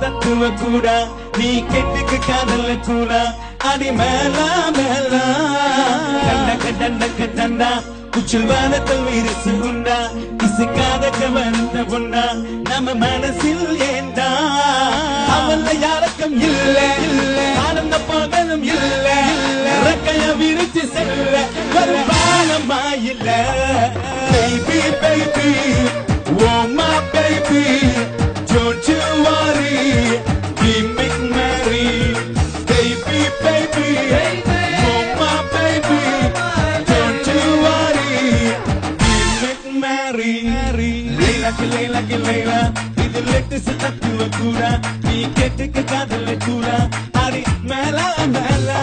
தத்துவ கூட நீ கெட்டுக்கு காதல கூட அடி மேலா மேலா கண்டா குச்சில் வானத்தில் விரிசு உண்டா இசுக்காத கவர்ந்த பொண்ணா நம்ம மனசில் ஏண்டா அவள யாருக்கும் இல்ல ஆனந்த பகலும் இல்ல ரெக்கைய விரிச்சு செல்ல ஒரு பாலமா இல்ல baby baby oh my baby don't you worry we make merry baby baby oh my baby don't you worry we make merry Leila Leila இது லேட்டஸ்ட் தத்துவ கூட நீ கேட்டுக்க காதல கூட அடி மேலா மேலா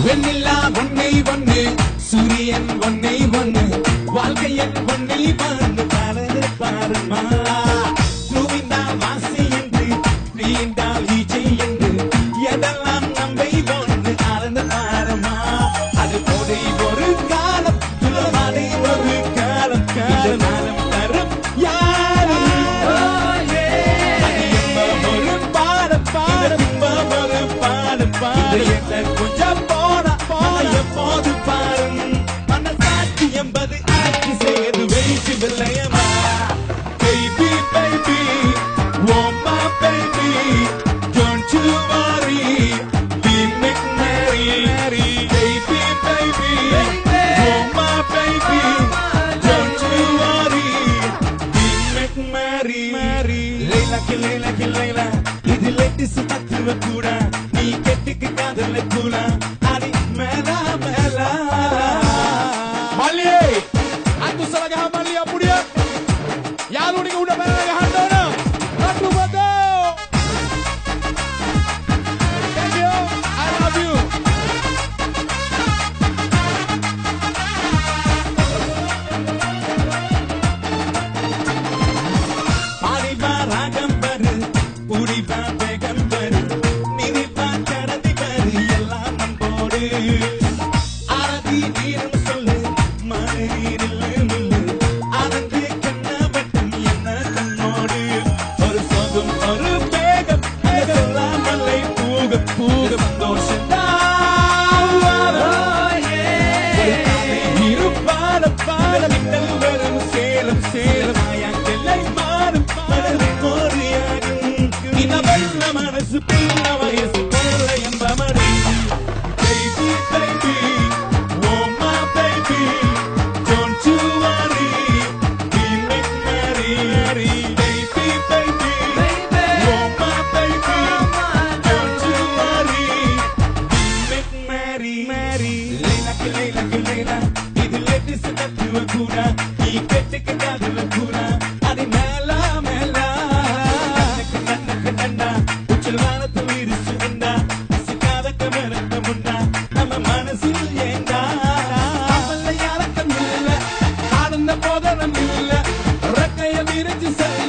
வெண்ணிலா ஒன்னை ஒன்னு சூரியன் ஒன்னை ஒன்னு வாழ்க்கையன் ஒன்னை வந்து பாரு பாருமா நுவிந்தால் வாசி என்று நீண்டால் ஈச்சை என்று எதெல்லாம் நம்பை ஒன்று ஆனந்த பாருமா அது போதை ஒரு காலம் துளவாடை ஒரு காலம் காலம் தரும் யாரும் அது என்ப ஒரு பாடம் பாடம் ஒரு பாடம் பாடு என்ன கொஞ்சம் போது பாரும் மனசாட்சி என்பது ஆட்சி செய்து weight வில்லையமா baby baby oh my baby don't you worry we make merry baby baby oh my baby don't you worry we make merry Leila இது லேட்டஸ்ட் தத்துவ கூட நீ கெட்டுக்கு காதல கூட அடி மேலா மேலா Mali antu salagahan Mali apudia yalu ni udah melagahan dona ratu bato thank you I love you Pariva ragam baru puriva begam baru niriva karadi baru ellam nambodu aradi neerum sollu maniril nillu adande kanna vettum enna kannodu oru sogum oru begam ellam allai pooga sandosham da irupala pala mittal verum selam ayakellai maarum padare koriyagum inavalla manasu pinna vayasu pola embamari baby baby oh my baby don't you worry we make merry baby baby oh my baby don't you worry we make merry Leila இது latest தத்துவ கூட நீ கெட்டுக்க காதல கூட அடி மேலா மேலா கண்டா உச்சல் வானத்து விரிசு உண்டா சிக்காத கமரத்த முண்டா நம்ம மனசில் ஏண்டா அவள யாரக்கம் இல்ல ஆனந்த போதனம் இல்ல ரெக்கைய விரிச்சு செல்ல